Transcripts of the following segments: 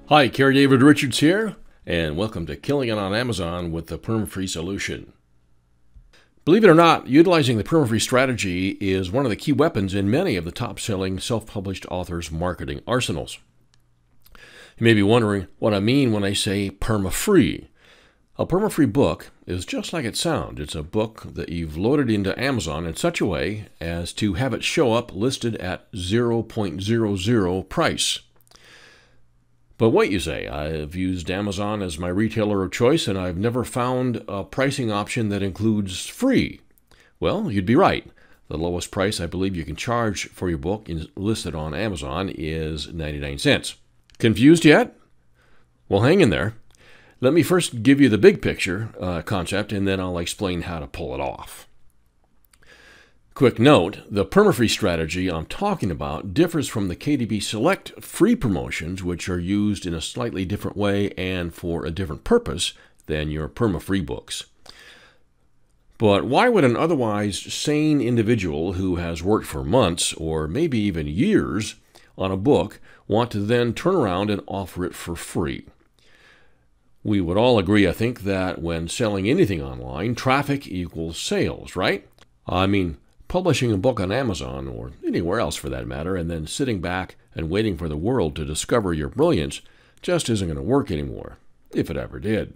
Hi, Kerry David Richards here, and welcome to Killing It on Amazon with the Permafree Solution. Believe it or not, utilizing the Permafree strategy is one of the key weapons in many of the top-selling self-published authors' marketing arsenals. You may be wondering what I mean when I say perma-free. A perma-free book is just like it sounds. It's a book that you've loaded into Amazon in such a way as to have it show up listed at 0.00 price. But wait, you say, I've used Amazon as my retailer of choice and I've never found a pricing option that includes free. Well, you'd be right. The lowest price I believe you can charge for your book listed on Amazon is 99 cents. Confused yet? Well, hang in there. Let me first give you the big picture concept, and then I'll explain how to pull it off. Quick note, the permafree strategy I'm talking about differs from the KDP Select free promotions, which are used in a slightly different way and for a different purpose than your permafree books. But why would an otherwise sane individual who has worked for months or maybe even years on a book want to then turn around and offer it for free? We would all agree, I think, that when selling anything online, traffic equals sales, right? I mean, publishing a book on Amazon, or anywhere else for that matter, and then sitting back and waiting for the world to discover your brilliance just isn't going to work anymore, if it ever did.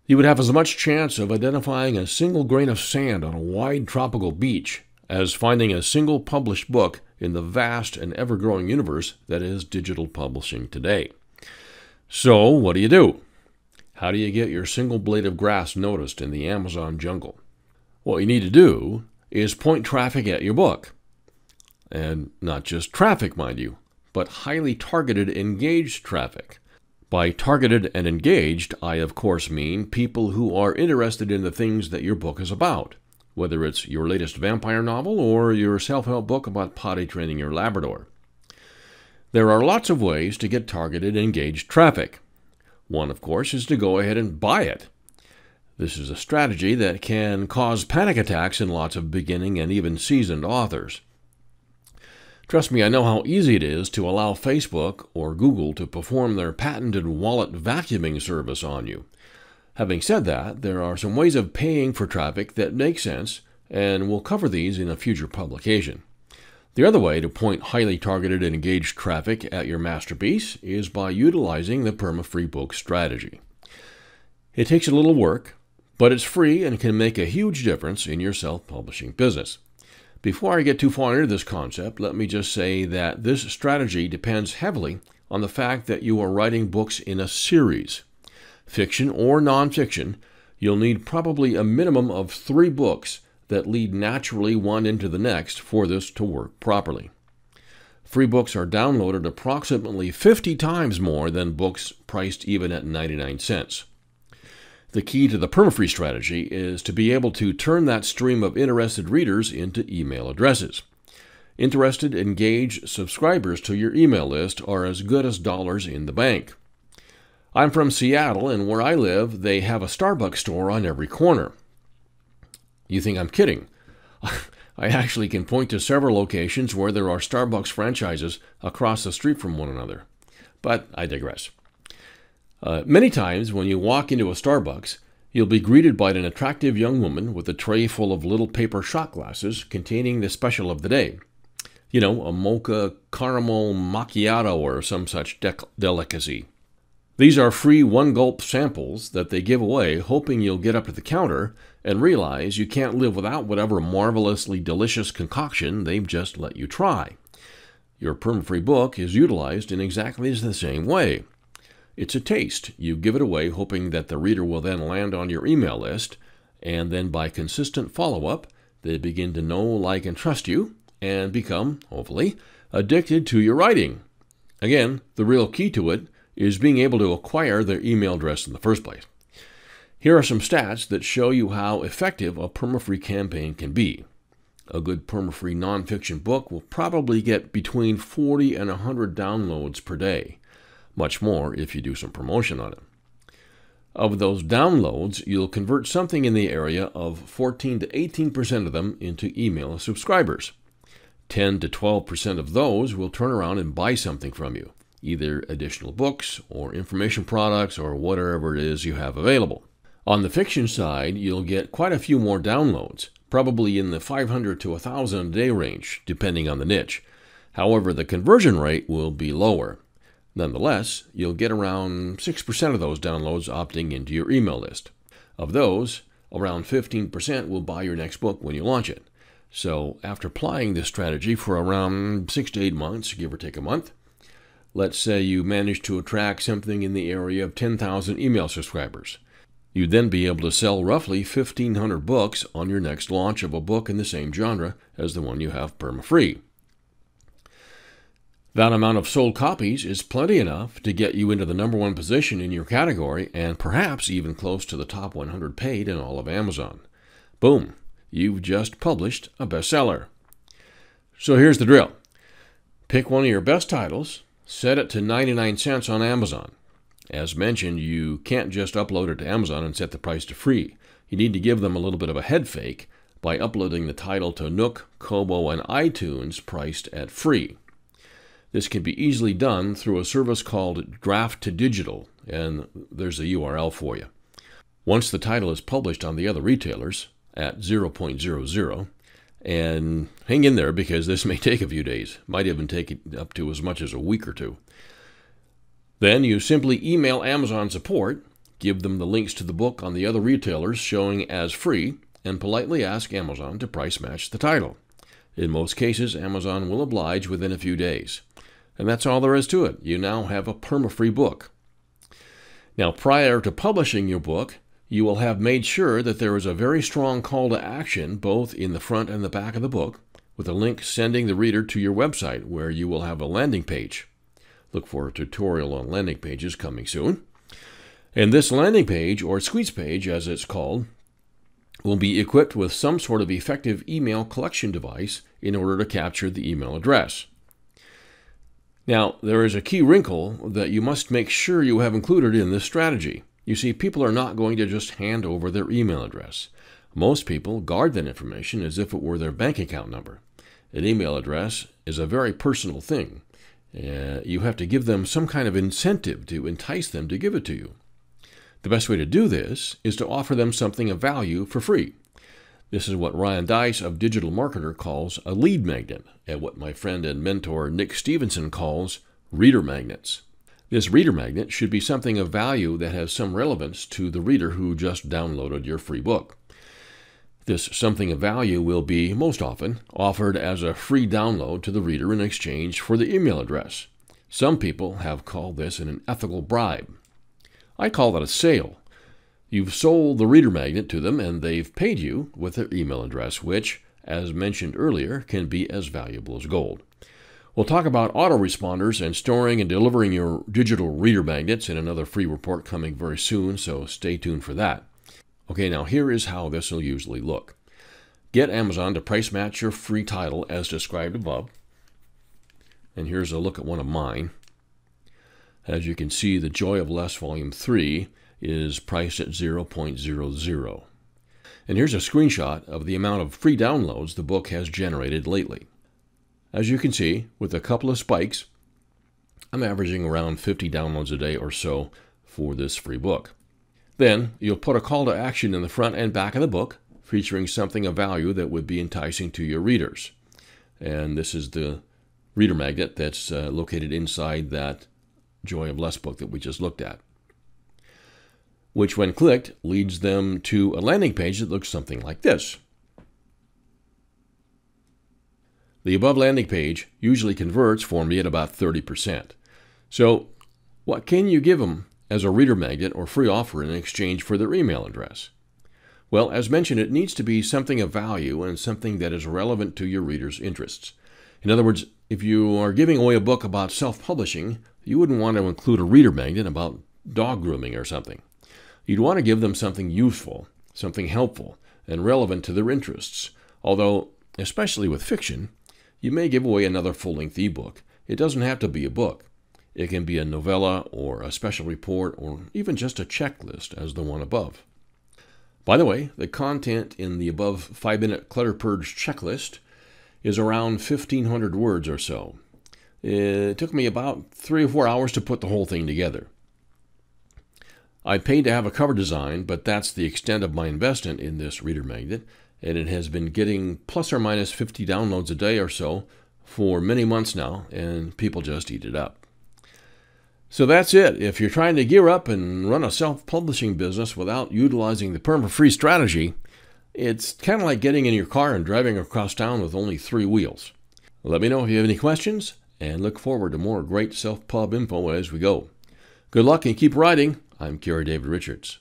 You would have as much chance of identifying a single grain of sand on a wide tropical beach as finding a single published book in the vast and ever-growing universe that is digital publishing today. So, what do? How do you get your single blade of grass noticed in the Amazon jungle? What you need to do is point traffic at your book. And not just traffic, mind you, but highly targeted, engaged traffic. By targeted and engaged, I of course mean people who are interested in the things that your book is about, whether it's your latest vampire novel or your self-help book about potty training your Labrador. There are lots of ways to get targeted, engaged traffic. One, of course, is to go ahead and buy it. This is a strategy that can cause panic attacks in lots of beginning and even seasoned authors. Trust me, I know how easy it is to allow Facebook or Google to perform their patented wallet vacuuming service on you. Having said that, there are some ways of paying for traffic that make sense, and we'll cover these in a future publication. The other way to point highly targeted and engaged traffic at your masterpiece is by utilizing the permafree book strategy. It takes a little work, but it's free and can make a huge difference in your self-publishing business. Before I get too far into this concept, let me just say that this strategy depends heavily on the fact that you are writing books in a series. Fiction or nonfiction, you'll need probably a minimum of 3 books that lead naturally one into the next for this to work properly. Free books are downloaded approximately 50 times more than books priced even at 99 cents. The key to the permafree strategy is to be able to turn that stream of interested readers into email addresses. Interested, engaged subscribers to your email list are as good as dollars in the bank. I'm from Seattle, and where I live, they have a Starbucks store on every corner. You think I'm kidding? I actually can point to several locations where there are Starbucks franchises across the street from one another. But I digress. Many times when you walk into a Starbucks, you'll be greeted by an attractive young woman with a tray full of little paper shot glasses containing the special of the day. You know, a mocha caramel macchiato or some such delicacy. These are free one-gulp samples that they give away, hoping you'll get up to the counter and realize you can't live without whatever marvelously delicious concoction they've just let you try. Your permafree book is utilized in exactly the same way. It's a taste. You give it away hoping that the reader will then land on your email list, and then by consistent follow-up, they begin to know, like, and trust you, and become, hopefully, addicted to your writing. Again, the real key to it is being able to acquire their email address in the first place. Here are some stats that show you how effective a permafree campaign can be. A good permafree nonfiction book will probably get between 40 and 100 downloads per day. Much more if you do some promotion on it. Of those downloads, you'll convert something in the area of 14 to 18% of them into email subscribers. 10 to 12% of those will turn around and buy something from you. either additional books or information products or whatever it is you have available. On the fiction side, you'll get quite a few more downloads, probably in the 500 to 1,000 a day range, depending on the niche. However, the conversion rate will be lower. Nonetheless, you'll get around 6% of those downloads opting into your email list. Of those, around 15% will buy your next book when you launch it. So after applying this strategy for around 6 to 8 months, give or take a month, let's say you manage to attract something in the area of 10,000 email subscribers. You'd then be able to sell roughly 1,500 books on your next launch of a book in the same genre as the one you have perma-free. That amount of sold copies is plenty enough to get you into the #1 position in your category and perhaps even close to the top 100 paid in all of Amazon. Boom, you've just published a bestseller. So here's the drill. Pick one of your best titles, set it to 99 cents on Amazon. As mentioned, you can't just upload it to Amazon and set the price to free. You need to give them a little bit of a head fake by uploading the title to Nook, Kobo, and iTunes priced at free. This can be easily done through a service called Draft to Digital, and there's a URL for you. Once the title is published on the other retailers at 0.00, and hang in there because this may take a few days, might even take it up to as much as a week or two. Then you simply email Amazon support, give them the links to the book on the other retailers showing as free, and politely ask Amazon to price match the title. In most cases, Amazon will oblige within a few days. And that's all there is to it. You now have a perma-free book. Now, prior to publishing your book, you will have made sure that there is a very strong call to action both in the front and the back of the book, with a link sending the reader to your website where you will have a landing page. Look for a tutorial on landing pages coming soon. And this landing page, or squeeze page as it's called, will be equipped with some sort of effective email collection device in order to capture the email address. Now, there is a key wrinkle that you must make sure you have included in this strategy. You see, people are not going to just hand over their email address. Most people guard that information as if it were their bank account number. An email address is a very personal thing. You have to give them some kind of incentive to entice them to give it to you. The best way to do this is to offer them something of value for free. This is what Ryan Deiss of Digital Marketer calls a lead magnet, and what my friend and mentor Nick Stevenson calls reader magnets. This reader magnet should be something of value that has some relevance to the reader who just downloaded your free book. This something of value will be, most often, offered as a free download to the reader in exchange for the email address. Some people have called this an ethical bribe. I call that a sale. You've sold the reader magnet to them and they've paid you with their email address, which, as mentioned earlier, can be as valuable as gold. We'll talk about autoresponders and storing and delivering your digital reader magnets in another free report coming very soon, so stay tuned for that. Okay, now here is how this will usually look. Get Amazon to price match your free title as described above. And here's a look at one of mine. As you can see, The Joy of Less Volume 3 is priced at 0.00. And here's a screenshot of the amount of free downloads the book has generated lately. As you can see, with a couple of spikes, I'm averaging around 50 downloads a day or so for this free book. Then you'll put a call to action in the front and back of the book, featuring something of value that would be enticing to your readers. And this is the reader magnet that's located inside that Joy of Less book that we just looked at, which when clicked leads them to a landing page that looks something like this. The above landing page usually converts for me at about 30%. So what can you give them as a reader magnet or free offer in exchange for their email address? Well, as mentioned, it needs to be something of value and something that is relevant to your readers' interests. In other words, if you are giving away a book about self-publishing, you wouldn't want to include a reader magnet about dog grooming or something. You'd want to give them something useful, something helpful, and relevant to their interests. Although, especially with fiction, you may give away another full-length ebook. It doesn't have to be a book. It can be a novella or a special report or even just a checklist as the one above. By the way, the content in the above 5-minute Clutter Purge checklist is around 1,500 words or so. It took me about 3 or 4 hours to put the whole thing together. I paid to have a cover design, but that's the extent of my investment in this reader magnet, and it has been getting plus or minus 50 downloads a day or so for many months now, and people just eat it up. So that's it. If you're trying to gear up and run a self-publishing business without utilizing the Perma-Free strategy, it's kind of like getting in your car and driving across town with only 3 wheels. Let me know if you have any questions, and look forward to more great self-pub info as we go. Good luck and keep writing. I'm Gary David Richards.